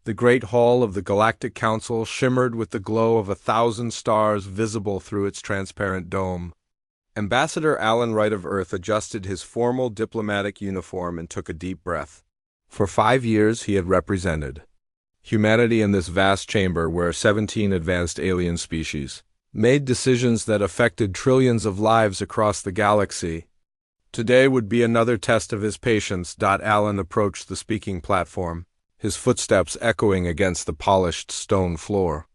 The great hall of the Galactic Council shimmered with the glow of 1,000 stars visible through its transparent dome. Ambassador Alan Wright of Earth adjusted his formal diplomatic uniform and took a deep breath. For 5 years he had represented humanity in this vast chamber where 17 advanced alien species made decisions that affected trillions of lives across the galaxy. Today would be another test of his patience. Alan approached the speaking platform, his footsteps echoing against the polished stone floor.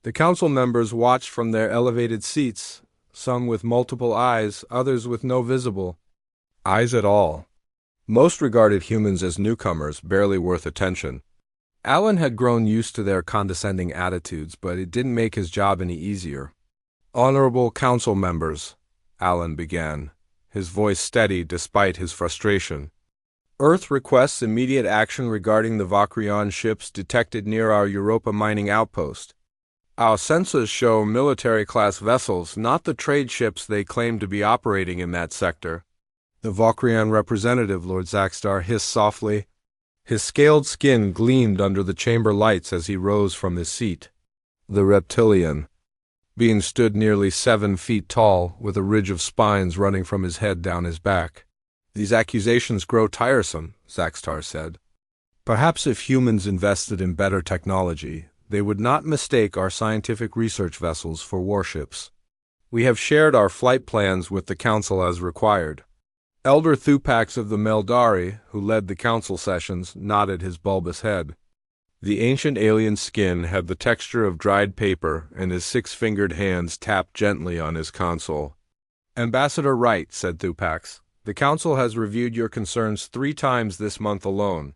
The council members watched from their elevated seats, some with multiple eyes, others with no visible eyes at all. Most regarded humans as newcomers, barely worth attention. Alan had grown used to their condescending attitudes, but it didn't make his job any easier. "Honorable council members," Alan began, his voice steady despite his frustration. "Earth requests immediate action regarding the Vakrion ships detected near our Europa mining outpost. Our sensors show military-class vessels, not the trade ships they claim to be operating in that sector." The Vakrion representative, Lord Zaxtar, hissed softly. His scaled skin gleamed under the chamber lights as he rose from his seat. The reptilian being stood nearly 7 feet tall, with a ridge of spines running from his head down his back. "These accusations grow tiresome," Zaxtar said. "Perhaps if humans invested in better technology, they would not mistake our scientific research vessels for warships. We have shared our flight plans with the Council as required." Elder Thupax of the Meldari, who led the council sessions, nodded his bulbous head. The ancient alien skin had the texture of dried paper, and his 6-fingered hands tapped gently on his console. "Ambassador Wright," said Thupax, "the council has reviewed your concerns 3 times this month alone.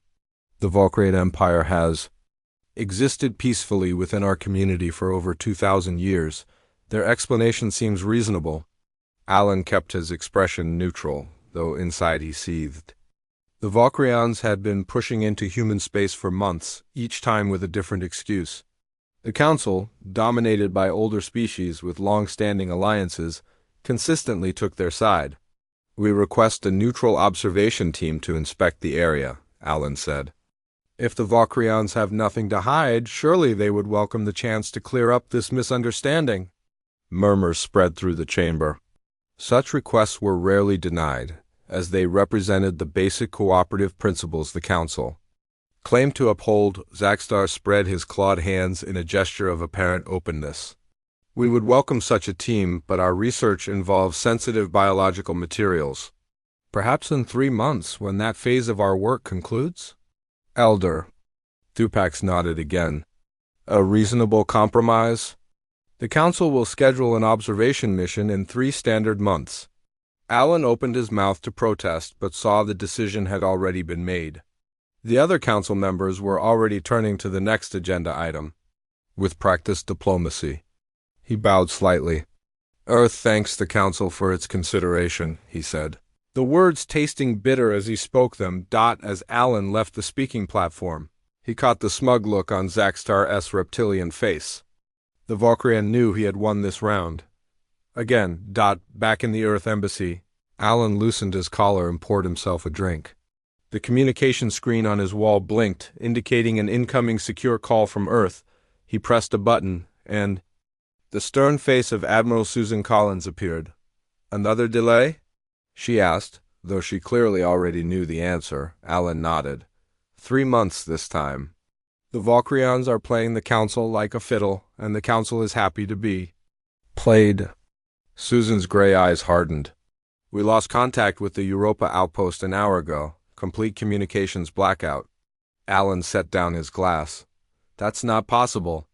The Volcrate Empire has existed peacefully within our community for over 2,000 years. Their explanation seems reasonable." Alan kept his expression neutral, though inside he seethed. The Valkyrians had been pushing into human space for months, each time with a different excuse. The Council, dominated by older species with long-standing alliances, consistently took their side. "We request a neutral observation team to inspect the area," Alan said. "If the Valkyrians have nothing to hide, surely they would welcome the chance to clear up this misunderstanding." Murmurs spread through the chamber. Such requests were rarely denied, as they represented the basic cooperative principles the Council claimed to uphold. Zaxtar spread his clawed hands in a gesture of apparent openness. "We would welcome such a team, but our research involves sensitive biological materials. Perhaps in 3 months, when that phase of our work concludes?" "Elder." Thupax nodded again. "A reasonable compromise? The Council will schedule an observation mission in 3 standard months." Alan opened his mouth to protest, but saw the decision had already been made. The other council members were already turning to the next agenda item. With practiced diplomacy, he bowed slightly. "Earth thanks the Council for its consideration," he said, the words tasting bitter as he spoke them. As Alan left the speaking platform, he caught the smug look on Zaxtar's reptilian face. The Valkyrian knew he had won this round. Again, back in the Earth Embassy, Alan loosened his collar and poured himself a drink. The communication screen on his wall blinked, indicating an incoming secure call from Earth. He pressed a button, and the stern face of Admiral Susan Collins appeared. "Another delay?" she asked, though she clearly already knew the answer. Alan nodded. 3 months this time. "The Valkyrians are playing the Council like a fiddle, and the Council is happy to be played." Susan's gray eyes hardened. "We lost contact with the Europa outpost an hour ago. Complete communications blackout." Alan set down his glass. "That's not possible.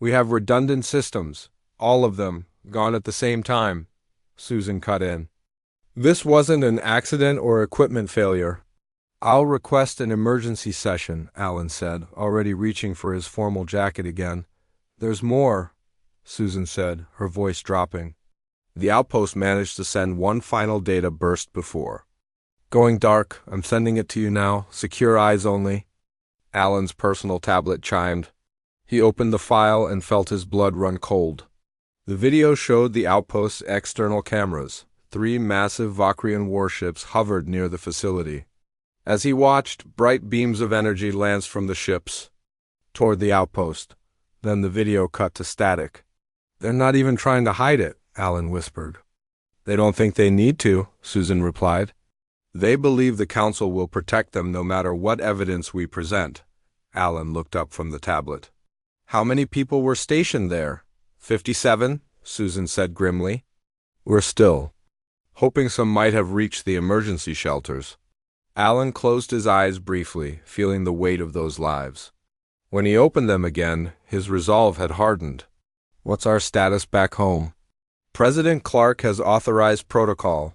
We have redundant systems, all of them, gone at the same time," Susan cut in. "This wasn't an accident or equipment failure." "I'll request an emergency session," Alan said, already reaching for his formal jacket again. "There's more," Susan said, her voice dropping. "The outpost managed to send one final data burst before. Going dark. I'm sending it to you now. Secure eyes only." Alan's personal tablet chimed. He opened the file and felt his blood run cold. The video showed the outpost's external cameras. 3 massive Vakrian warships hovered near the facility. As he watched, bright beams of energy lanced from the ships. toward the outpost. Then the video cut to static. "They're not even trying to hide it," Alan whispered. "They don't think they need to," Susan replied. "They believe the council will protect them no matter what evidence we present." Alan looked up from the tablet. "How many people were stationed there?" 57, Susan said grimly. "We're still hoping some might have reached the emergency shelters." Alan closed his eyes briefly, feeling the weight of those lives. When he opened them again, his resolve had hardened. "What's our status back home?" "President Clark has authorized protocol."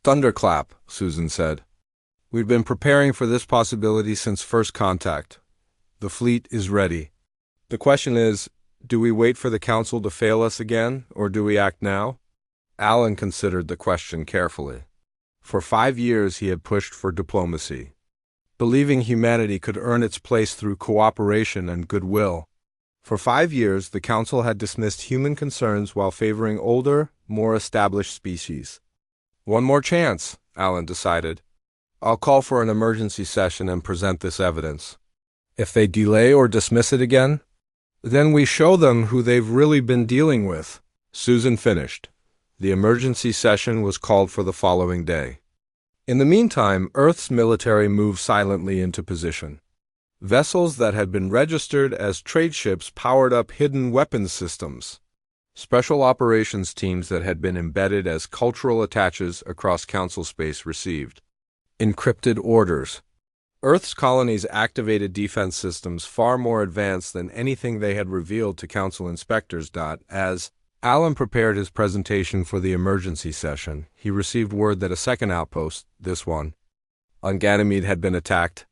"Thunderclap," Susan said. "We've been preparing for this possibility since first contact. The fleet is ready. The question is, do we wait for the council to fail us again, or do we act now?" Alan considered the question carefully. For 5 years he had pushed for diplomacy, believing humanity could earn its place through cooperation and goodwill. For 5 years the council had dismissed human concerns while favoring older, more established species. "One more chance," Alan decided. "I'll call for an emergency session and present this evidence. If they delay or dismiss it again, then we show them who they've really been dealing with." Susan finished. The emergency session was called for the following day. In the meantime, Earth's military moved silently into position. Vessels that had been registered as trade ships powered up hidden weapons systems. Special operations teams that had been embedded as cultural attaches across council space received encrypted orders. Earth's colonies activated defense systems far more advanced than anything they had revealed to council inspectors. As Alan prepared his presentation for the emergency session, he received word that a second outpost, this one, on Ganymede, had been attacked.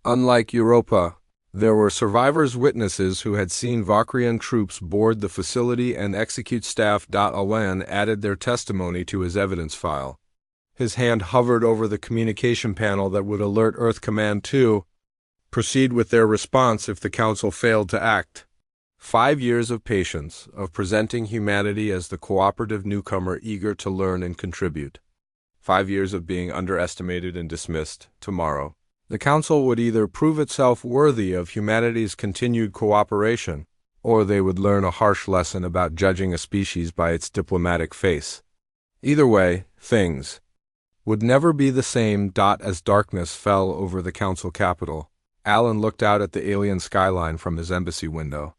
Unlike Europa, there were survivors' witnesses who had seen Vakrian troops board the facility and execute staff. Alan added their testimony to his evidence file. His hand hovered over the communication panel that would alert Earth Command to proceed with their response if the council failed to act. 5 years of patience, of presenting humanity as the cooperative newcomer eager to learn and contribute. 5 years of being underestimated and dismissed. Tomorrow, the council would either prove itself worthy of humanity's continued cooperation, or they would learn a harsh lesson about judging a species by its diplomatic face. Either way, things would never be the same. As darkness fell over the council capital, Alan looked out at the alien skyline from his embassy window.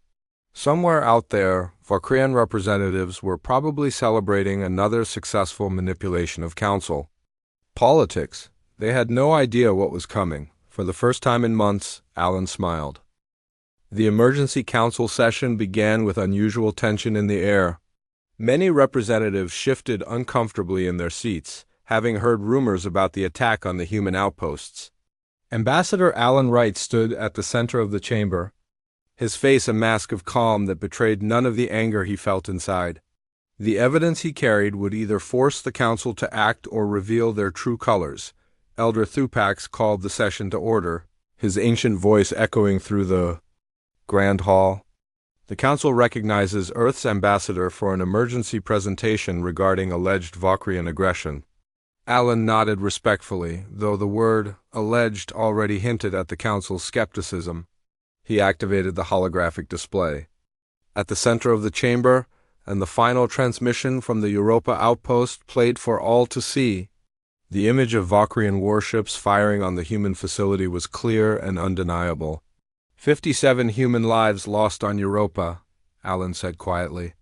Somewhere out there, Vakrian representatives were probably celebrating another successful manipulation of council politics. They had no idea what was coming. For the first time in months, Alan smiled. The emergency council session began with unusual tension in the air. Many representatives shifted uncomfortably in their seats, having heard rumors about the attack on the human outposts. Ambassador Alan Wright stood at the center of the chamber, his face a mask of calm that betrayed none of the anger he felt inside. The evidence he carried would either force the council to act or reveal their true colors. Elder Thupax called the session to order, his ancient voice echoing through the Grand Hall. "The council recognizes Earth's ambassador for an emergency presentation regarding alleged Vakrian aggression." Alan nodded respectfully, though the word "alleged" already hinted at the council's skepticism. He activated the holographic display. At the center of the chamber, and the final transmission from the Europa outpost played for all to see, the image of Vakrian warships firing on the human facility was clear and undeniable. 57 human lives lost on Europa, Alan said quietly,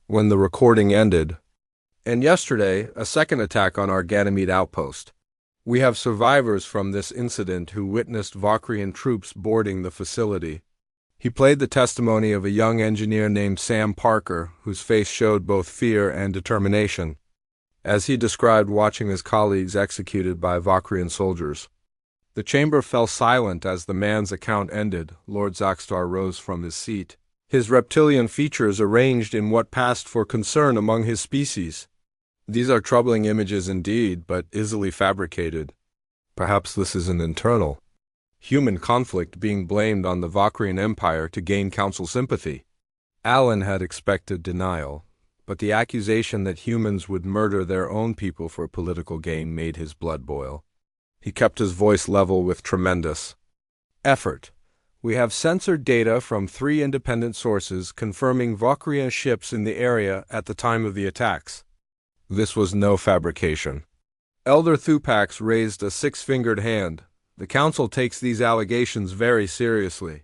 when the recording ended. And yesterday, a second attack on our Ganymede outpost. We have survivors from this incident who witnessed Vakrian troops boarding the facility. He played the testimony of a young engineer named Sam Parker, whose face showed both fear and determination, as he described watching his colleagues executed by Vakrian soldiers. The chamber fell silent as the man's account ended. Lord Zakstar rose from his seat, his reptilian features arranged in what passed for concern among his species. "These are troubling images indeed, but easily fabricated. Perhaps this is an internal human conflict being blamed on the Vakrian Empire to gain council sympathy." Alan had expected denial, but the accusation that humans would murder their own people for political gain made his blood boil. He kept his voice level with tremendous effort. We have censored data from 3 independent sources confirming Valkyrian ships in the area at the time of the attacks. This was no fabrication. Elder Thupax raised a 6-fingered hand. The Council takes these allegations very seriously.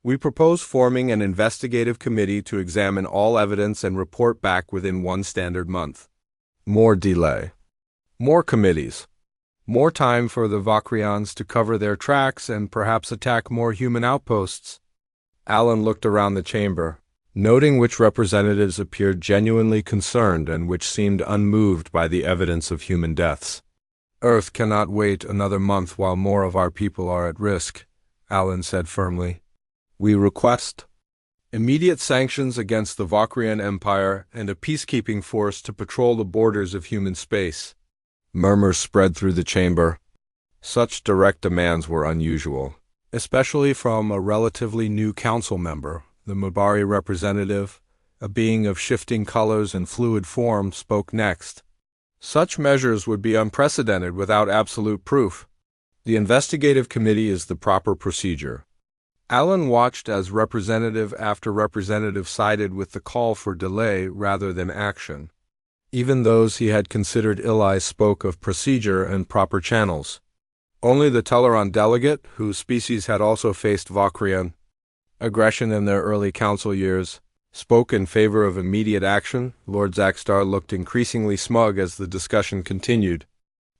We propose forming an investigative committee to examine all evidence and report back within 1 standard month. More delay. More committees. More time for the Valkyrians to cover their tracks and perhaps attack more human outposts. Alan looked around the chamber, noting which representatives appeared genuinely concerned and which seemed unmoved by the evidence of human deaths. Earth cannot wait another month while more of our people are at risk, Alan said firmly. We request immediate sanctions against the Valkyrian Empire and a peacekeeping force to patrol the borders of human space. Murmurs spread through the chamber. Such direct demands were unusual, especially from a relatively new council member. The Mubari representative, a being of shifting colors and fluid form, spoke next. Such measures would be unprecedented without absolute proof. The investigative committee is the proper procedure. Alan watched as representative after representative sided with the call for delay rather than action. Even those he had considered ill-eyes spoke of procedure and proper channels. Only the Teleron delegate, whose species had also faced Valkyrian aggression in their early council years, spoke in favor of immediate action. Lord Zaxtar looked increasingly smug as the discussion continued.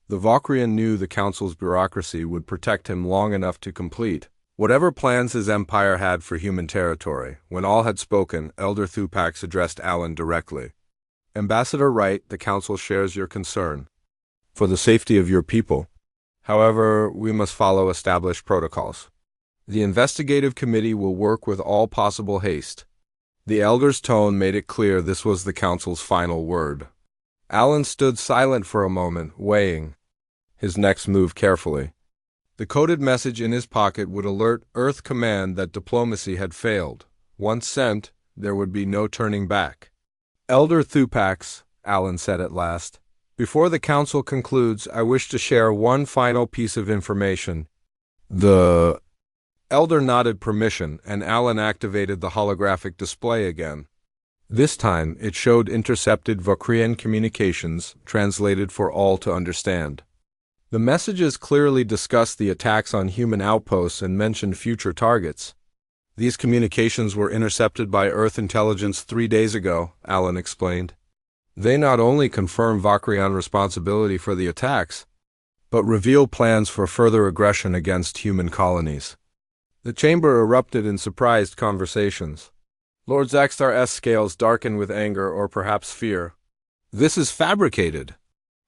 The Valkyrian knew the council's bureaucracy would protect him long enough to complete whatever plans his empire had for human territory. When all had spoken, Elder Thupax addressed Alan directly. Ambassador Wright, the Council shares your concern for the safety of your people. However, we must follow established protocols. The investigative committee will work with all possible haste. The Elder's tone made it clear this was the Council's final word. Alan stood silent for a moment, weighing his next move carefully. The coded message in his pocket would alert Earth Command that diplomacy had failed. Once sent, there would be no turning back. Elder Thupax, Alan said at last, before the Council concludes, I wish to share one final piece of information. The Elder nodded permission, and Alan activated the holographic display again. This time, it showed intercepted Valkyrian communications, translated for all to understand. The messages clearly discussed the attacks on human outposts and mentioned future targets. These communications were intercepted by Earth intelligence 3 days ago, Alan explained. They not only confirm Valkyrian responsibility for the attacks, but reveal plans for further aggression against human colonies. The chamber erupted in surprised conversations. Lord Zaxtar's scales darkened with anger or perhaps fear. This is fabricated.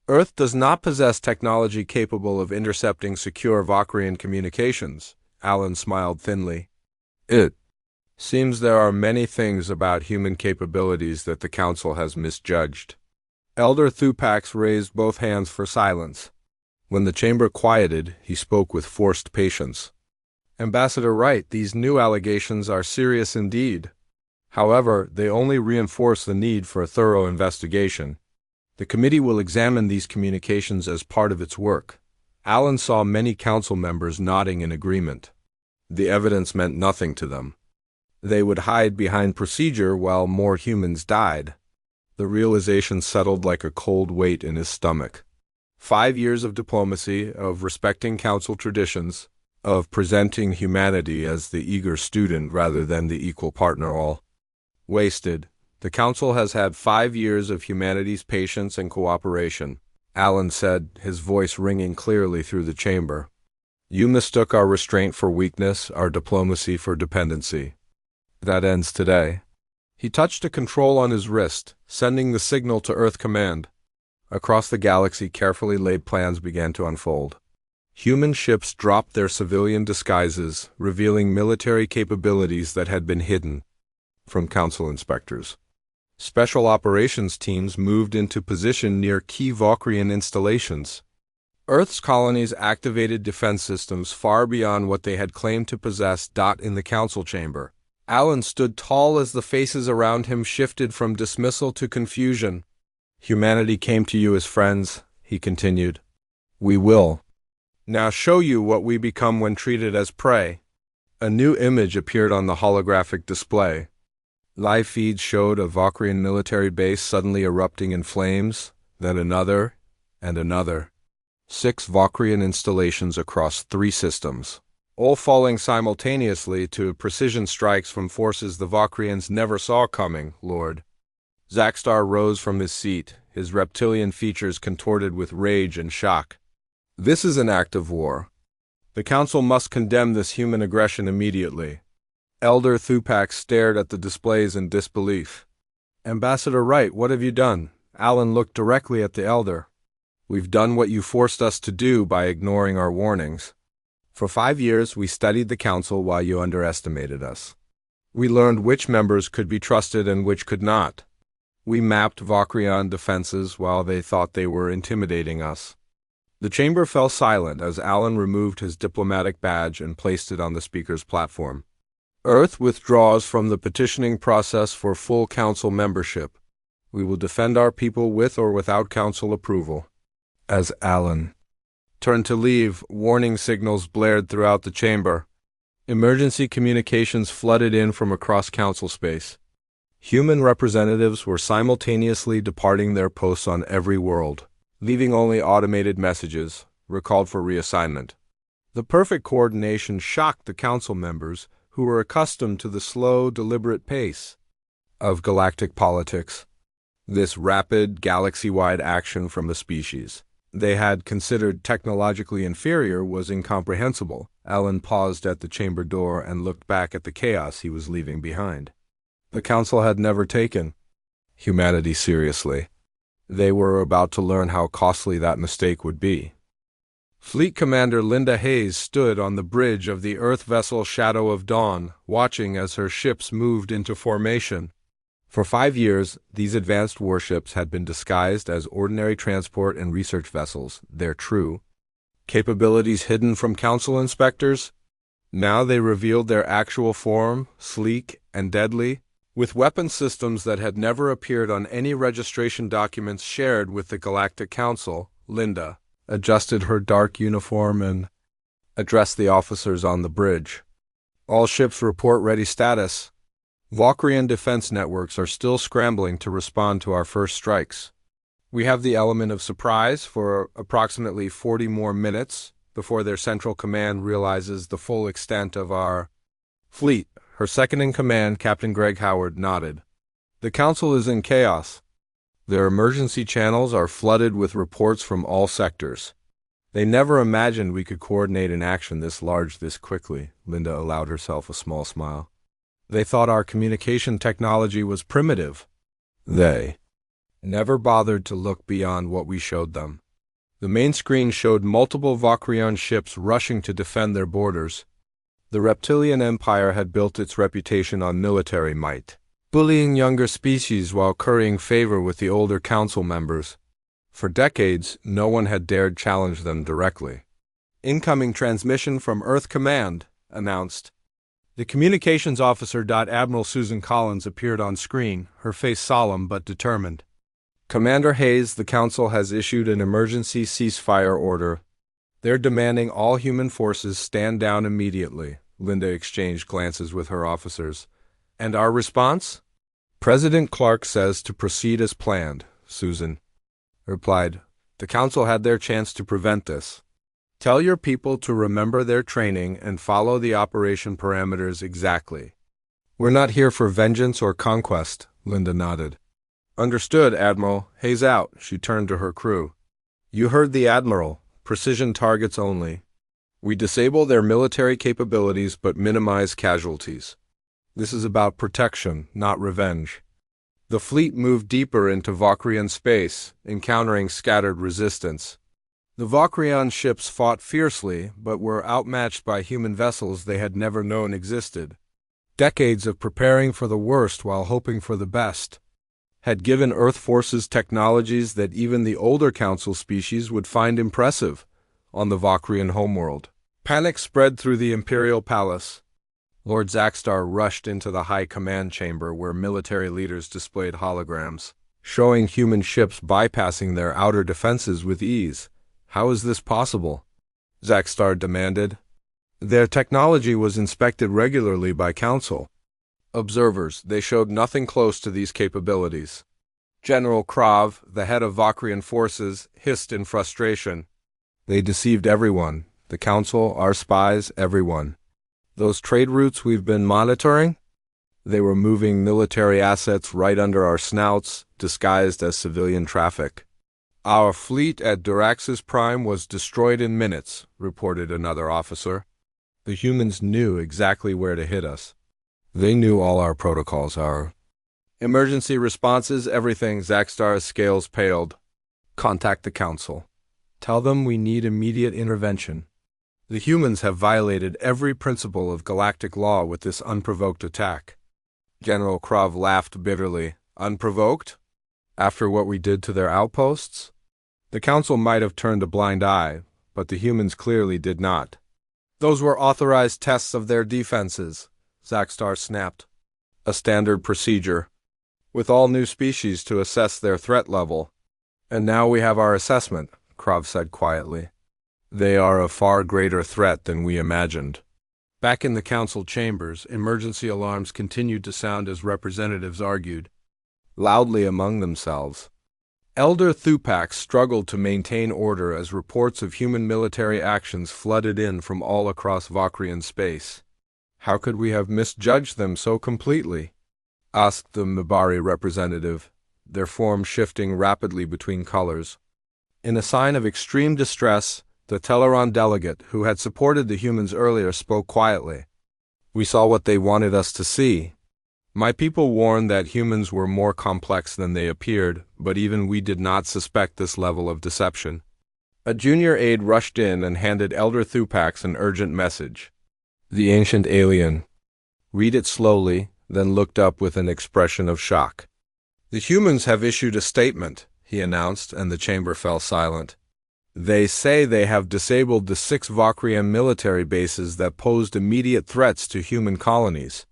Earth does not possess technology capable of intercepting secure Valkyrian communications, Alan smiled thinly. It seems there are many things about human capabilities that the Council has misjudged. Elder Thupax raised both hands for silence. When the chamber quieted, he spoke with forced patience. Ambassador Wright, these new allegations are serious indeed. However, they only reinforce the need for a thorough investigation. The committee will examine these communications as part of its work. Alan saw many council members nodding in agreement. The evidence meant nothing to them. They would hide behind procedure while more humans died. The realization settled like a cold weight in his stomach. 5 years of diplomacy, of respecting council traditions, of presenting humanity as the eager student rather than the equal partner, all wasted. The Council has had 5 years of humanity's patience and cooperation, Alan said, his voice ringing clearly through the chamber. You mistook our restraint for weakness, our diplomacy for dependency. That ends today. He touched a control on his wrist, sending the signal to Earth Command. Across the galaxy, carefully laid plans began to unfold. Human ships dropped their civilian disguises, revealing military capabilities that had been hidden from Council inspectors. Special operations teams moved into position near key Valkyrian installations. Earth's colonies activated defense systems far beyond what they had claimed to possess. In the council chamber, Alan stood tall as the faces around him shifted from dismissal to confusion. Humanity came to you as friends, he continued. We will now show you what we become when treated as prey. A new image appeared on the holographic display. Live feeds showed a Valkyrian military base suddenly erupting in flames, then another, and another. 6 Valkyrian installations across 3 systems, all falling simultaneously to precision strikes from forces the Valkyrians never saw coming, Lord. Zaxtar rose from his seat, his reptilian features contorted with rage and shock. This is an act of war. The Council must condemn this human aggression immediately. Elder Thupak stared at the displays in disbelief. Ambassador Wright, what have you done? Alan looked directly at the Elder. We've done what you forced us to do by ignoring our warnings. For 5 years, we studied the Council while you underestimated us. We learned which members could be trusted and which could not. We mapped Valkyrian defenses while they thought they were intimidating us. The chamber fell silent as Alan removed his diplomatic badge and placed it on the speaker's platform. Earth withdraws from the petitioning process for full Council membership. We will defend our people with or without Council approval. As Alan turned to leave, warning signals blared throughout the chamber. Emergency communications flooded in from across Council space. Human representatives were simultaneously departing their posts on every world, leaving only automated messages, recalled for reassignment. The perfect coordination shocked the Council members, who were accustomed to the slow, deliberate pace of galactic politics. This rapid, galaxy-wide action from a species they had considered technologically inferior was incomprehensible. Alan paused at the chamber door and looked back at the chaos he was leaving behind. The Council had never taken humanity seriously. They were about to learn how costly that mistake would be. Fleet Commander Linda Hayes stood on the bridge of the Earth vessel Shadow of Dawn, watching as her ships moved into formation. For 5 years, these advanced warships had been disguised as ordinary transport and research vessels, their true capabilities hidden from Council inspectors. Now they revealed their actual form, sleek and deadly, with weapon systems that had never appeared on any registration documents shared with the Galactic Council. Linda adjusted her dark uniform and addressed the officers on the bridge. All ships report ready status. Valkyrian defense networks are still scrambling to respond to our first strikes. We have the element of surprise for approximately 40 more minutes before their central command realizes the full extent of our fleet. Her second-in-command, Captain Greg Howard, nodded. The Council is in chaos. Their emergency channels are flooded with reports from all sectors. They never imagined we could coordinate an action this large this quickly. Linda allowed herself a small smile. They thought our communication technology was primitive. They never bothered to look beyond what we showed them. The main screen showed multiple Valkyrian ships rushing to defend their borders. The Reptilian Empire had built its reputation on military might, bullying younger species while currying favor with the older Council members. For decades, no one had dared challenge them directly. Incoming transmission from Earth Command, announced. The communications officer, Admiral Susan Collins, appeared on screen, her face solemn but determined. Commander Hayes, the Council has issued an emergency ceasefire order. They're demanding all human forces stand down immediately. Linda exchanged glances with her officers. And our response? President Clark says to proceed as planned, Susan replied. The Council had their chance to prevent this. Tell your people to remember their training and follow the operation parameters exactly. We're not here for vengeance or conquest, Linda nodded. Understood, Admiral. Hayes out. She turned to her crew. You heard the Admiral. Precision targets only. We disable their military capabilities but minimize casualties. This is about protection, not revenge. The fleet moved deeper into Valkyrian space, encountering scattered resistance. The Valkyrian ships fought fiercely, but were outmatched by human vessels they had never known existed. Decades of preparing for the worst while hoping for the best had given Earth forces technologies that even the older Council species would find impressive on the Valkyrian homeworld. Panic spread through the Imperial Palace. Lord Zaxtar rushed into the High Command Chamber where military leaders displayed holograms, showing human ships bypassing their outer defenses with ease. How is this possible? Zaxtar demanded. Their technology was inspected regularly by Council observers. They showed nothing close to these capabilities. General Krav, the head of Vakrian forces, hissed in frustration. They deceived everyone. The Council, our spies, everyone. Those trade routes we've been monitoring? They were moving military assets right under our snouts, disguised as civilian traffic. Our fleet at Duraxis Prime was destroyed in minutes, reported another officer. The humans knew exactly where to hit us. They knew all our protocols, our emergency responses, everything. Zaxtar's scales paled. Contact the Council. Tell them we need immediate intervention. The humans have violated every principle of galactic law with this unprovoked attack. General Krav laughed bitterly. Unprovoked? After what we did to their outposts? The Council might have turned a blind eye, but the humans clearly did not. Those were authorized tests of their defenses, Zaxtar snapped. A standard procedure, with all new species to assess their threat level. And now we have our assessment, Krav said quietly. They are a far greater threat than we imagined. Back in the Council chambers, emergency alarms continued to sound as representatives argued, loudly among themselves. Elder Thupac struggled to maintain order as reports of human military actions flooded in from all across Vakrian space. How could we have misjudged them so completely? Asked the Mibari representative, their form shifting rapidly between colors. In a sign of extreme distress, the Teleron delegate, who had supported the humans earlier, spoke quietly. We saw what they wanted us to see. My people warned that humans were more complex than they appeared, but even we did not suspect this level of deception. A junior aide rushed in and handed Elder Thupac an urgent message. The ancient alien. Read it slowly, then looked up with an expression of shock. The humans have issued a statement, he announced, and the chamber fell silent. They say they have disabled the 6 Vakrian military bases that posed immediate threats to human colonies.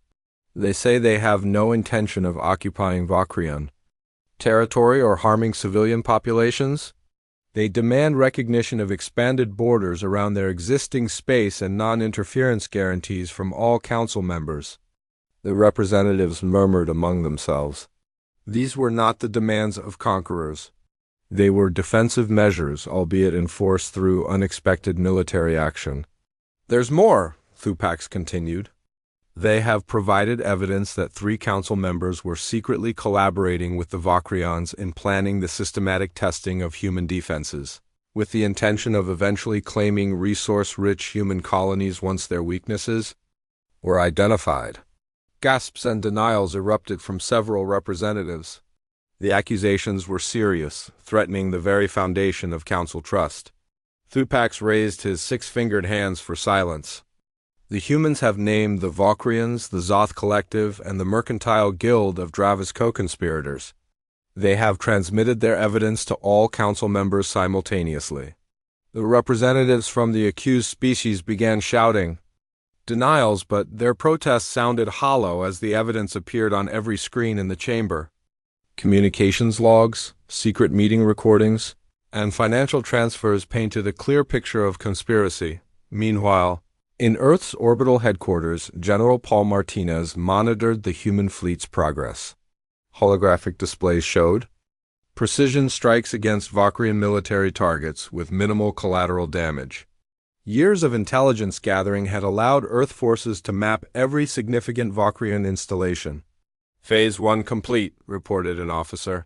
They say they have no intention of occupying Vakrian territory or harming civilian populations. They demand recognition of expanded borders around their existing space and non-interference guarantees from all Council members. The representatives murmured among themselves. These were not the demands of conquerors. They were defensive measures, albeit enforced through unexpected military action. There's more, Thupac continued. They have provided evidence that 3 Council members were secretly collaborating with the Vakrians in planning the systematic testing of human defenses, with the intention of eventually claiming resource-rich human colonies once their weaknesses were identified. Gasps and denials erupted from several representatives. The accusations were serious, threatening the very foundation of Council trust. Thupac raised his 6-fingered hands for silence. The humans have named the Vakrians, the Zoth Collective, and the Mercantile Guild of Dravis co-conspirators. They have transmitted their evidence to all Council members simultaneously. The representatives from the accused species began shouting denials, but their protests sounded hollow as the evidence appeared on every screen in the chamber. Communications logs, secret meeting recordings, and financial transfers painted a clear picture of conspiracy. Meanwhile, in Earth's orbital headquarters, General Paul Martinez monitored the human fleet's progress. Holographic displays showed precision strikes against Vakrian military targets with minimal collateral damage. Years of intelligence gathering had allowed Earth forces to map every significant Vakrian installation. Phase 1 complete, reported an officer.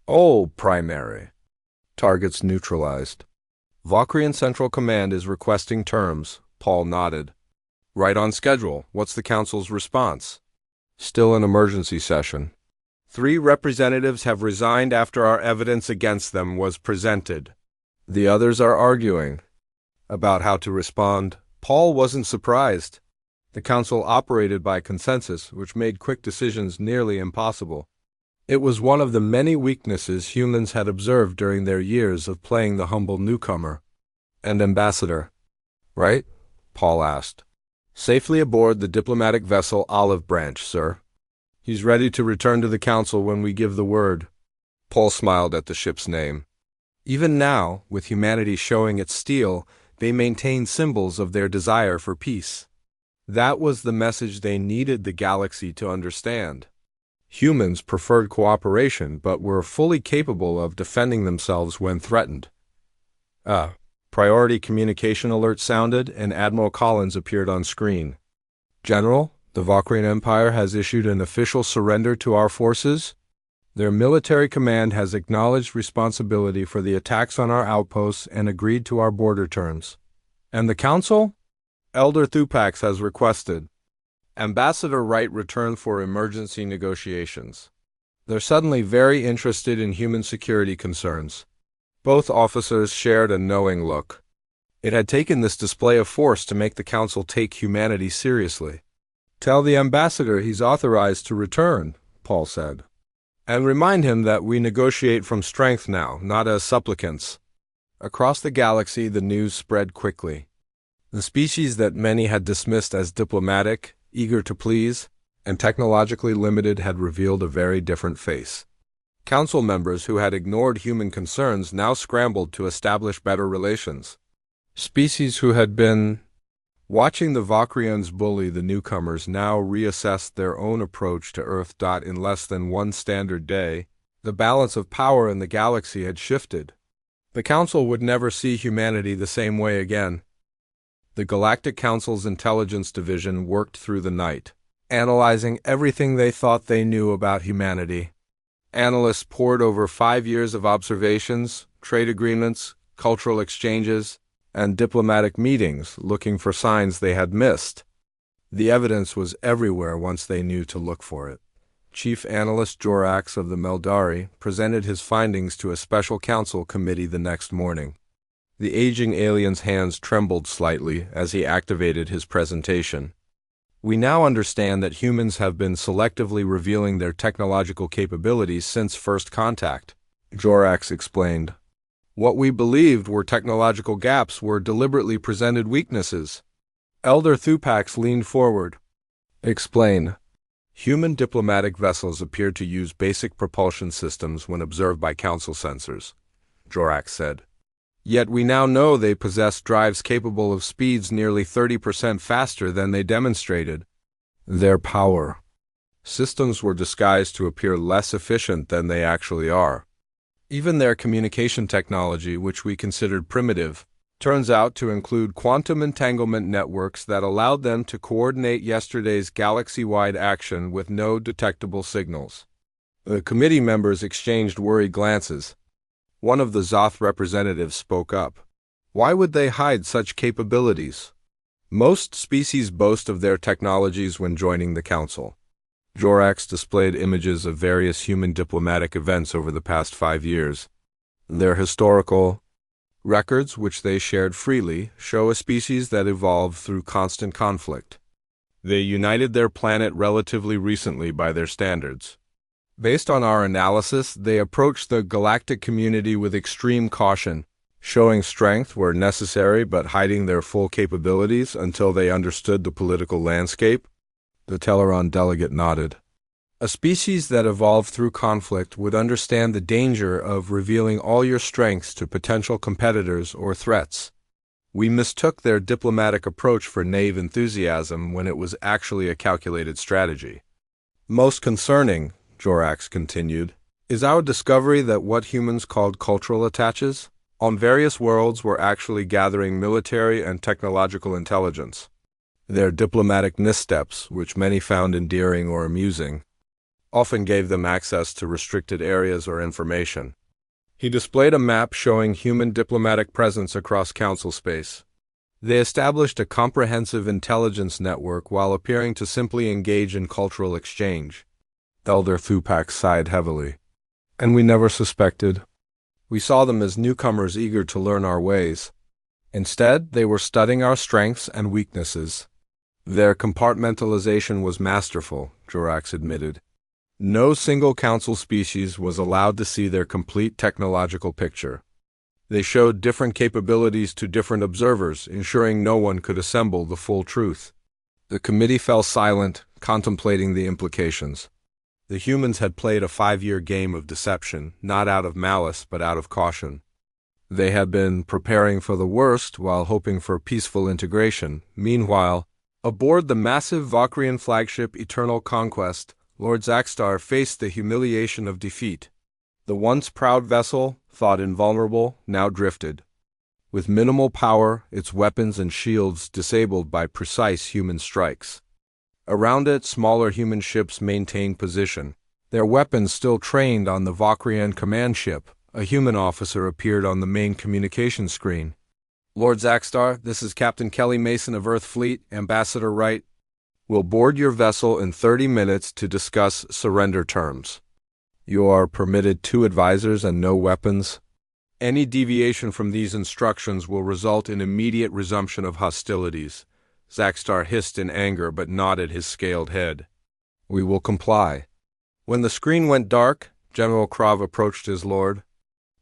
Oh, primary. Targets neutralized. Vakrian Central Command is requesting terms. Paul nodded. Right on schedule. What's the Council's response? Still an emergency session. 3 representatives have resigned after our evidence against them was presented. The others are arguing about how to respond. Paul wasn't surprised. The Council operated by consensus, which made quick decisions nearly impossible. It was one of the many weaknesses humans had observed during their years of playing the humble newcomer. And ambassador, right? Paul asked. Safely aboard the diplomatic vessel Olive Branch, sir. He's ready to return to the Council when we give the word. Paul smiled at the ship's name. Even now, with humanity showing its steel, they maintained symbols of their desire for peace. That was the message they needed the galaxy to understand. Humans preferred cooperation, but were fully capable of defending themselves when threatened. Priority communication alert sounded, and Admiral Collins appeared on screen. "General, the Valkyrian Empire has issued an official surrender to our forces. Their military command has acknowledged responsibility for the attacks on our outposts and agreed to our border terms." "And the Council?" "Elder Thupax has requested Ambassador Wright returned for emergency negotiations. They're suddenly very interested in human security concerns." Both officers shared a knowing look. It had taken this display of force to make the Council take humanity seriously. "Tell the ambassador he's authorized to return," Paul said. "And remind him that we negotiate from strength now, not as supplicants." Across the galaxy, the news spread quickly. The species that many had dismissed as diplomatic, eager to please, and technologically limited had revealed a very different face. Council members who had ignored human concerns now scrambled to establish better relations. Species who had been watching the Valkyrians bully the newcomers now reassessed their own approach to Earth. In less than one standard day, the balance of power in the galaxy had shifted. The Council would never see humanity the same way again. The Galactic Council's Intelligence Division worked through the night, analyzing everything they thought they knew about humanity. Analysts pored over 5 years of observations, trade agreements, cultural exchanges, and diplomatic meetings, looking for signs they had missed. The evidence was everywhere once they knew to look for it. Chief Analyst Jorax of the Meldari presented his findings to a special council committee the next morning. The aging alien's hands trembled slightly as he activated his presentation. "We now understand that humans have been selectively revealing their technological capabilities since first contact," Jorax explained. "What we believed were technological gaps were deliberately presented weaknesses." Elder Thupax leaned forward. "Explain." "Human diplomatic vessels appeared to use basic propulsion systems when observed by Council sensors," Jorax said. "Yet we now know they possess drives capable of speeds nearly 30% faster than they demonstrated." "Their power systems were disguised to appear less efficient than they actually are. Even their communication technology, which we considered primitive, turns out to include quantum entanglement networks that allowed them to coordinate yesterday's galaxy-wide action with no detectable signals." The committee members exchanged worried glances. One of the Zoth representatives spoke up. "Why would they hide such capabilities? Most species boast of their technologies when joining the Council." Jorax displayed images of various human diplomatic events over the past 5 years. Their historical records, which they shared freely, show a species that evolved through constant conflict. They united their planet relatively recently by their standards. Based on our analysis, they approached the galactic community with extreme caution, showing strength where necessary but hiding their full capabilities until they understood the political landscape. The Teleron delegate nodded. "A species that evolved through conflict would understand the danger of revealing all your strengths to potential competitors or threats. We mistook their diplomatic approach for naive enthusiasm when it was actually a calculated strategy. Most concerning," Jorax continued, "is our discovery that what humans called cultural attaches on various worlds were actually gathering military and technological intelligence. Their diplomatic missteps, which many found endearing or amusing, often gave them access to restricted areas or information." He displayed a map showing human diplomatic presence across Council space. They established a comprehensive intelligence network while appearing to simply engage in cultural exchange. Elder Thupax sighed heavily. "And we never suspected. We saw them as newcomers eager to learn our ways. Instead, they were studying our strengths and weaknesses." "Their compartmentalization was masterful," Jorax admitted. "No single Council species was allowed to see their complete technological picture. They showed different capabilities to different observers, ensuring no one could assemble the full truth." The committee fell silent, contemplating the implications. The humans had played a 5-year game of deception, not out of malice but out of caution. They had been preparing for the worst while hoping for peaceful integration. Meanwhile, aboard the massive Valkyrian flagship Eternal Conquest, Lord Zaxtar faced the humiliation of defeat. The once proud vessel, thought invulnerable, now drifted. With minimal power, its weapons and shields disabled by precise human strikes. Around it, smaller human ships maintained position, their weapons still trained on the Valkyrian command ship. A human officer appeared on the main communication screen. Lord Zaxtar, this is Captain Kelly Mason of Earth Fleet, Ambassador Wright. We'll board your vessel in 30 minutes to discuss surrender terms. You are permitted 2 advisors and no weapons. Any deviation from these instructions will result in immediate resumption of hostilities. Zaxtar hissed in anger but nodded his scaled head. We will comply. When the screen went dark, General Krav approached his lord.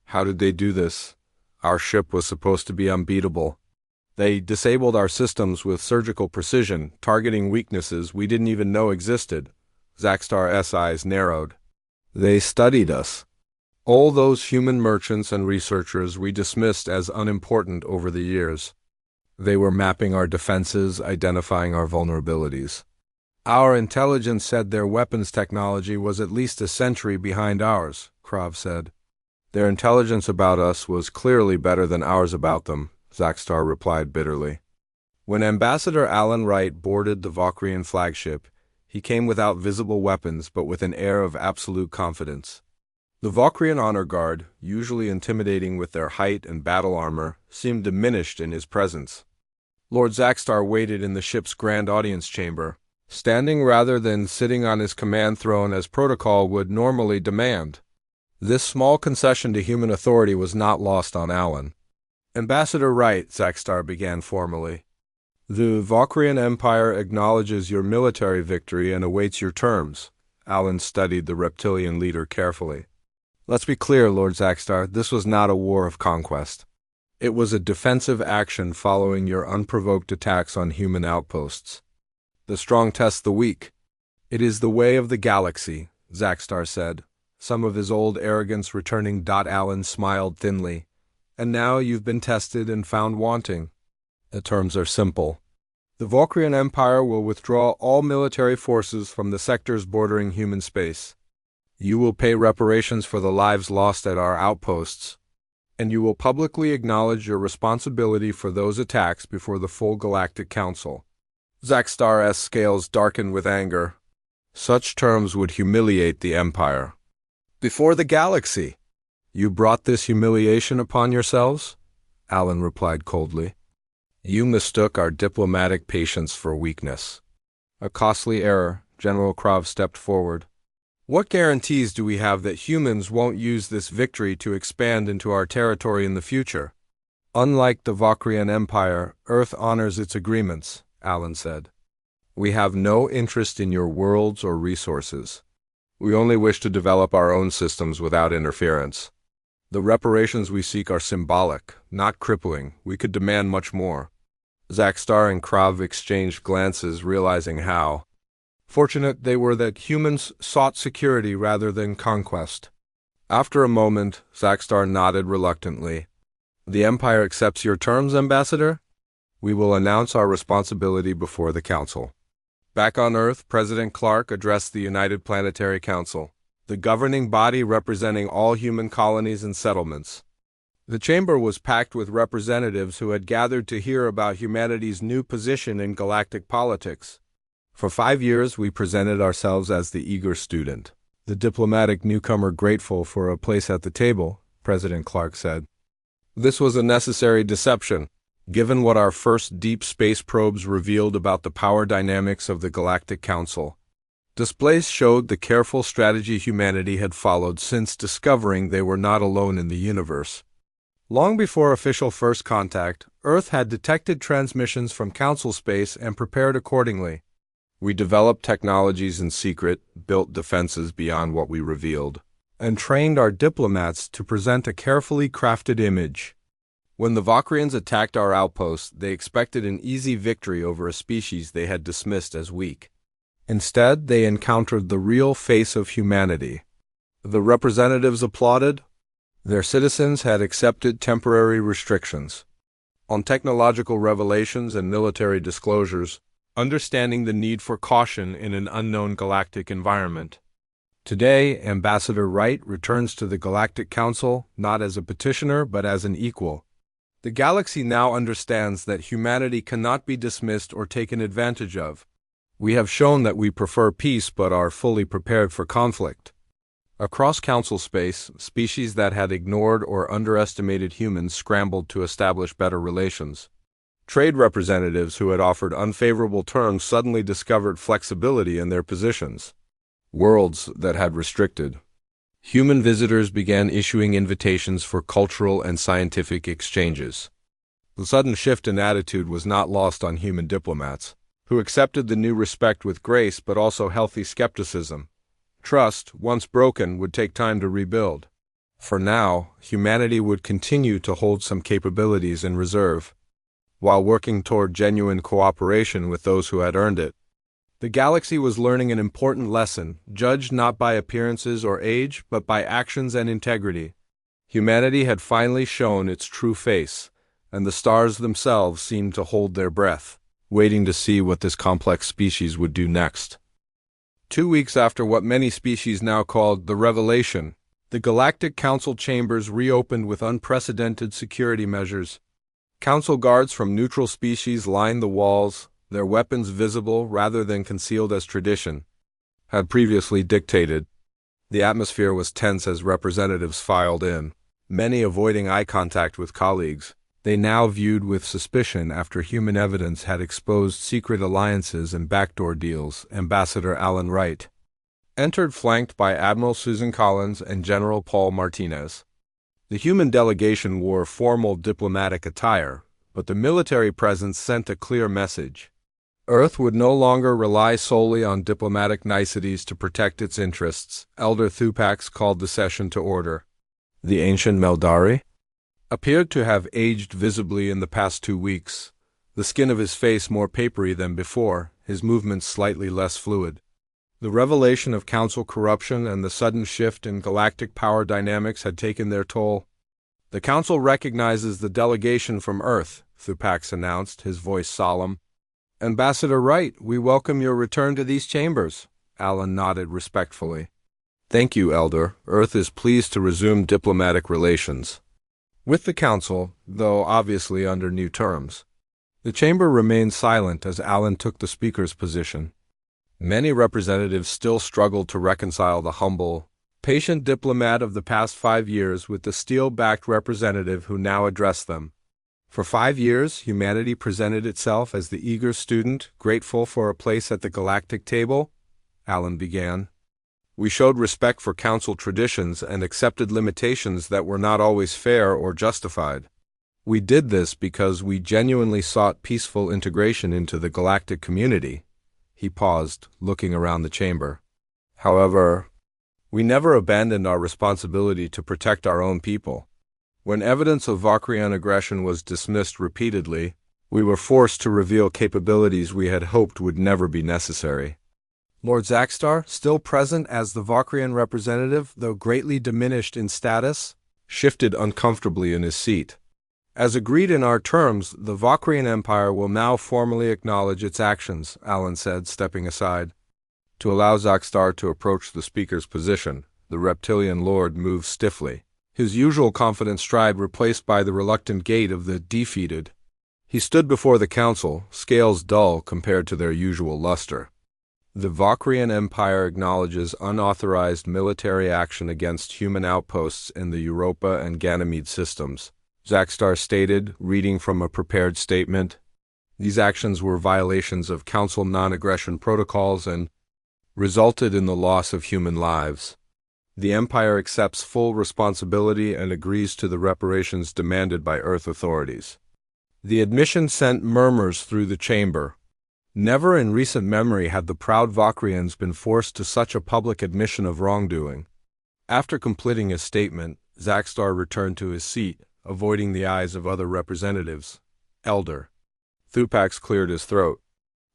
How did they do this? Our ship was supposed to be unbeatable. They disabled our systems with surgical precision, targeting weaknesses we didn't even know existed. Zaxtar's eyes narrowed. They studied us. All those human merchants and researchers we dismissed as unimportant over the years. They were mapping our defenses, identifying our vulnerabilities. Our intelligence said their weapons technology was at least a century behind ours, Krav said. Their intelligence about us was clearly better than ours about them, Zaxtar replied bitterly. When Ambassador Alan Wright boarded the Valkyrian flagship, he came without visible weapons but with an air of absolute confidence. The Valkyrian honor guard, usually intimidating with their height and battle armor, seemed diminished in his presence. Lord Zaxtar waited in the ship's grand audience chamber, standing rather than sitting on his command throne as protocol would normally demand. This small concession to human authority was not lost on Alan. Ambassador Wright, Zaxtar began formally. The Valkyrian Empire acknowledges your military victory and awaits your terms. Alan studied the reptilian leader carefully. Let's be clear, Lord Zaxtar, this was not a war of conquest. It was a defensive action following your unprovoked attacks on human outposts. The strong test the weak. It is the way of the galaxy, Zaxtar said, some of his old arrogance returning. Alan smiled thinly. And now you've been tested and found wanting. The terms are simple. The Valkyrian Empire will withdraw all military forces from the sectors bordering human space. You will pay reparations for the lives lost at our outposts, and you will publicly acknowledge your responsibility for those attacks before the full Galactic Council. Zaxtar's scales darkened with anger. Such terms would humiliate the Empire. Before the galaxy. You brought this humiliation upon yourselves? Alan replied coldly. You mistook our diplomatic patience for weakness. A costly error. General Krav stepped forward. What guarantees do we have that humans won't use this victory to expand into our territory in the future? Unlike the Valkyrian Empire, Earth honors its agreements, Alan said. We have no interest in your worlds or resources. We only wish to develop our own systems without interference. The reparations we seek are symbolic, not crippling. We could demand much more. Zaxtar and Krav exchanged glances, realizing how fortunate they were that humans sought security rather than conquest. After a moment, Zaxtar nodded reluctantly. The Empire accepts your terms, Ambassador? We will announce our responsibility before the Council. Back on Earth, President Clark addressed the United Planetary Council, the governing body representing all human colonies and settlements. The chamber was packed with representatives who had gathered to hear about humanity's new position in galactic politics. For 5 years, we presented ourselves as the eager student, the diplomatic newcomer grateful for a place at the table, President Clark said. This was a necessary deception, given what our first deep space probes revealed about the power dynamics of the Galactic Council. Displays showed the careful strategy humanity had followed since discovering they were not alone in the universe. Long before official first contact, Earth had detected transmissions from Council space and prepared accordingly. We developed technologies in secret, built defenses beyond what we revealed, and trained our diplomats to present a carefully crafted image. When the Valkyrians attacked our outposts, they expected an easy victory over a species they had dismissed as weak. Instead, they encountered the real face of humanity. The representatives applauded. Their citizens had accepted temporary restrictions on technological revelations and military disclosures, understanding the need for caution in an unknown galactic environment. Today, Ambassador Wright returns to the Galactic Council not as a petitioner but as an equal. The galaxy now understands that humanity cannot be dismissed or taken advantage of. We have shown that we prefer peace but are fully prepared for conflict. Across Council space, species that had ignored or underestimated humans scrambled to establish better relations. Trade representatives who had offered unfavorable terms suddenly discovered flexibility in their positions. Worlds that had restricted human visitors began issuing invitations for cultural and scientific exchanges. The sudden shift in attitude was not lost on human diplomats, who accepted the new respect with grace but also healthy skepticism. Trust, once broken, would take time to rebuild. For now, humanity would continue to hold some capabilities in reserve, while working toward genuine cooperation with those who had earned it. The galaxy was learning an important lesson, judged not by appearances or age, but by actions and integrity. Humanity had finally shown its true face, and the stars themselves seemed to hold their breath, waiting to see what this complex species would do next. 2 weeks after what many species now called the revelation, the Galactic Council chambers reopened with unprecedented security measures. Council guards from neutral species lined the walls, their weapons visible rather than concealed as tradition had previously dictated. The atmosphere was tense as representatives filed in, many avoiding eye contact with colleagues. They now viewed with suspicion after human evidence had exposed secret alliances and backdoor deals. Ambassador Alan Wright entered flanked by Admiral Susan Collins and General Paul Martinez. The human delegation wore formal diplomatic attire, but the military presence sent a clear message. Earth would no longer rely solely on diplomatic niceties to protect its interests. Elder Thupax called the session to order. The ancient Meldari appeared to have aged visibly in the past 2 weeks, the skin of his face more papery than before, his movements slightly less fluid. The revelation of council corruption and the sudden shift in galactic power dynamics had taken their toll. The council recognizes the delegation from Earth, Thupax announced, his voice solemn. Ambassador Wright, we welcome your return to these chambers. Alan nodded respectfully. Thank you, Elder. Earth is pleased to resume diplomatic relations with the Council, though obviously under new terms. The chamber remained silent as Alan took the speaker's position. Many representatives still struggled to reconcile the humble, patient diplomat of the past 5 years with the steel-backed representative who now addressed them. For 5 years, humanity presented itself as the eager student, grateful for a place at the galactic table, Alan began. We showed respect for council traditions and accepted limitations that were not always fair or justified. We did this because we genuinely sought peaceful integration into the galactic community. He paused, looking around the chamber. However, we never abandoned our responsibility to protect our own people. When evidence of Vakrian aggression was dismissed repeatedly, we were forced to reveal capabilities we had hoped would never be necessary. Lord Zaxtar, still present as the Vakrian representative, though greatly diminished in status, shifted uncomfortably in his seat. As agreed in our terms, the Vakrian Empire will now formally acknowledge its actions, Alan said, stepping aside. To allow Zaxtar to approach the speaker's position, the reptilian lord moved stiffly, his usual confident stride replaced by the reluctant gait of the defeated. He stood before the council, scales dull compared to their usual luster. The Vakrian Empire acknowledges unauthorized military action against human outposts in the Europa and Ganymede systems, Zaxtar stated, reading from a prepared statement. These actions were violations of Council non-aggression protocols and resulted in the loss of human lives. The Empire accepts full responsibility and agrees to the reparations demanded by Earth authorities. The admission sent murmurs through the chamber. Never in recent memory had the proud Vakrians been forced to such a public admission of wrongdoing. After completing his statement, Zaxtar returned to his seat, avoiding the eyes of other representatives. Elder. Thupax cleared his throat.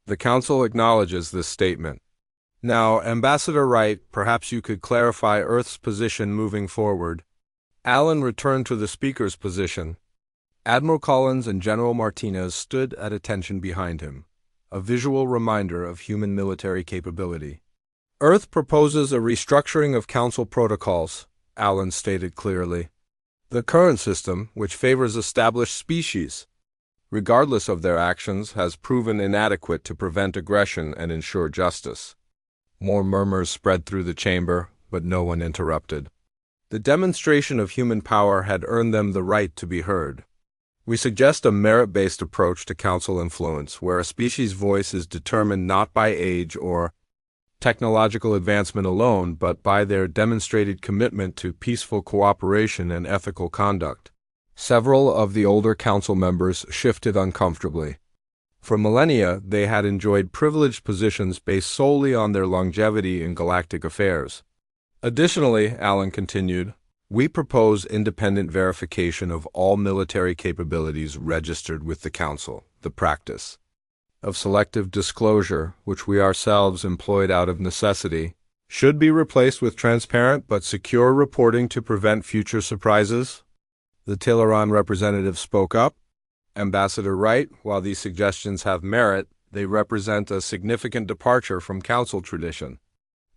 The Council acknowledges this statement. Now, Ambassador Wright, perhaps you could clarify Earth's position moving forward. Alan returned to the speaker's position. Admiral Collins and General Martinez stood at attention behind him, a visual reminder of human military capability. Earth proposes a restructuring of Council protocols, Alan stated clearly. The current system, which favors established species, regardless of their actions, has proven inadequate to prevent aggression and ensure justice. More murmurs spread through the chamber, but no one interrupted. The demonstration of human power had earned them the right to be heard. We suggest a merit-based approach to Council influence, where a species' voice is determined not by age or technological advancement alone, but by their demonstrated commitment to peaceful cooperation and ethical conduct. Several of the older Council members shifted uncomfortably. For millennia, they had enjoyed privileged positions based solely on their longevity in galactic affairs. Additionally, Alan continued, we propose independent verification of all military capabilities registered with the Council. The practice of selective disclosure, which we ourselves employed out of necessity, should be replaced with transparent but secure reporting to prevent future surprises. The Teleron representative spoke up. Ambassador Wright, while these suggestions have merit, they represent a significant departure from Council tradition.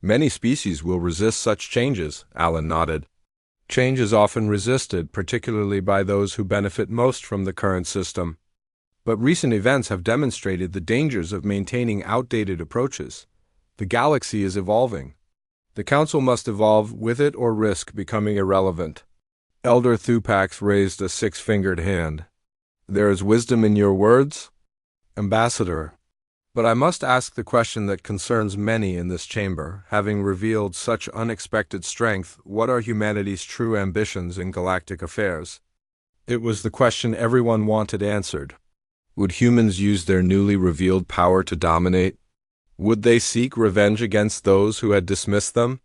Many species will resist such changes, Alan nodded. Change is often resisted, particularly by those who benefit most from the current system. But recent events have demonstrated the dangers of maintaining outdated approaches. The galaxy is evolving. The Council must evolve with it or risk becoming irrelevant. Elder Thupax raised a six-fingered hand. There is wisdom in your words, Ambassador. But I must ask the question that concerns many in this chamber. Having revealed such unexpected strength, what are humanity's true ambitions in galactic affairs? It was the question everyone wanted answered. Would humans use their newly revealed power to dominate? Would they seek revenge against those who had dismissed them?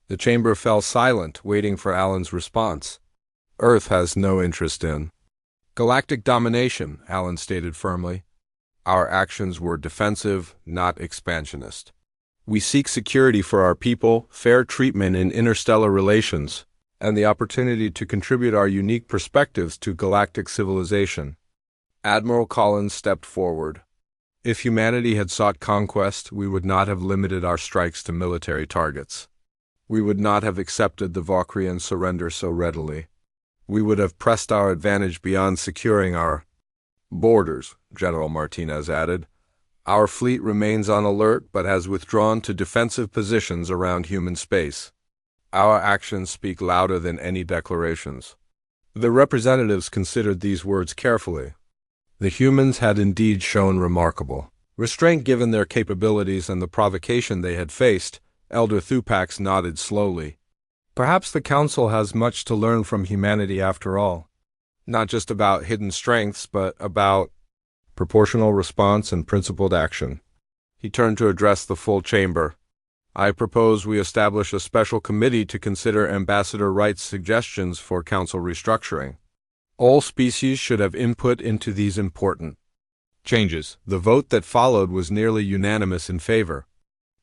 The chamber fell silent, waiting for Alan's response. Earth has no interest in galactic domination, Alan stated firmly. Our actions were defensive, not expansionist. We seek security for our people, fair treatment in interstellar relations, and the opportunity to contribute our unique perspectives to galactic civilization. Admiral Collins stepped forward. If humanity had sought conquest, we would not have limited our strikes to military targets. We would not have accepted the Valkyrian surrender so readily. We would have pressed our advantage beyond securing our borders, General Martinez added. Our fleet remains on alert but has withdrawn to defensive positions around human space. Our actions speak louder than any declarations. The representatives considered these words carefully. The humans had indeed shown remarkable restraint given their capabilities and the provocation they had faced. Elder Thupax nodded slowly. Perhaps the Council has much to learn from humanity after all. Not just about hidden strengths, but about proportional response and principled action. He turned to address the full chamber. I propose we establish a special committee to consider Ambassador Wright's suggestions for Council restructuring. All species should have input into these important changes. The vote that followed was nearly unanimous in favor.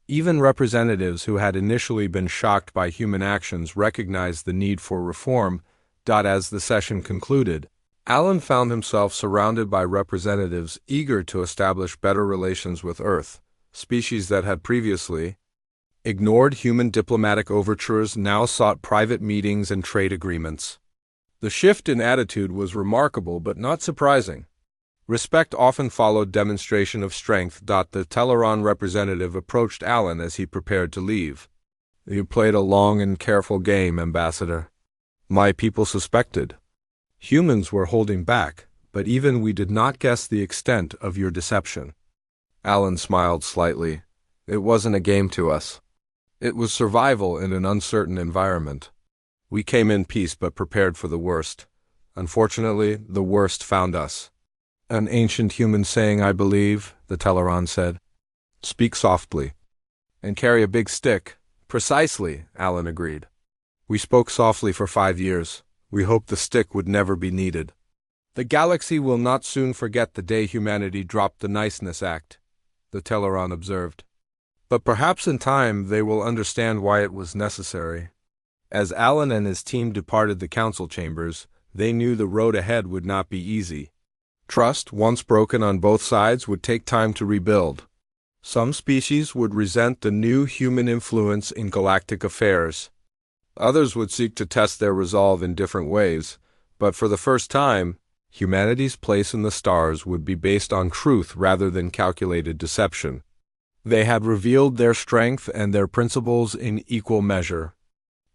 Even representatives who had initially been shocked by human actions recognized the need for reform. As the session concluded, Alan found himself surrounded by representatives eager to establish better relations with Earth. Species that had previously ignored human diplomatic overtures now sought private meetings and trade agreements. The shift in attitude was remarkable but not surprising. Respect often followed demonstration of strength. The Teleron representative approached Alan as he prepared to leave. You played a long and careful game, Ambassador. My people suspected. Humans were holding back, but even we did not guess the extent of your deception. Alan smiled slightly. It wasn't a game to us. It was survival in an uncertain environment. We came in peace but prepared for the worst. Unfortunately, the worst found us. An ancient human saying, I believe, the Teleron said. Speak softly. And carry a big stick. Precisely, Alan agreed. We spoke softly for 5 years. We hoped the stick would never be needed. The galaxy will not soon forget the day humanity dropped the Niceness Act, the Teleron observed. But perhaps in time they will understand why it was necessary. As Alan and his team departed the council chambers, they knew the road ahead would not be easy. Trust, once broken on both sides, would take time to rebuild. Some species would resent the new human influence in galactic affairs. Others would seek to test their resolve in different ways, but for the first time, humanity's place in the stars would be based on truth rather than calculated deception. They had revealed their strength and their principles in equal measure.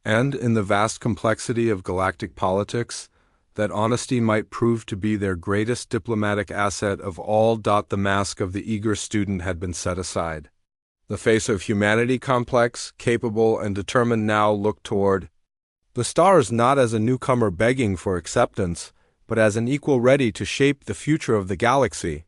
And in the vast complexity of galactic politics, that honesty might prove to be their greatest diplomatic asset of all. The mask of the eager student had been set aside. The face of humanity, complex, capable, and determined, now looked toward the stars not as a newcomer begging for acceptance, but as an equal ready to shape the future of the galaxy.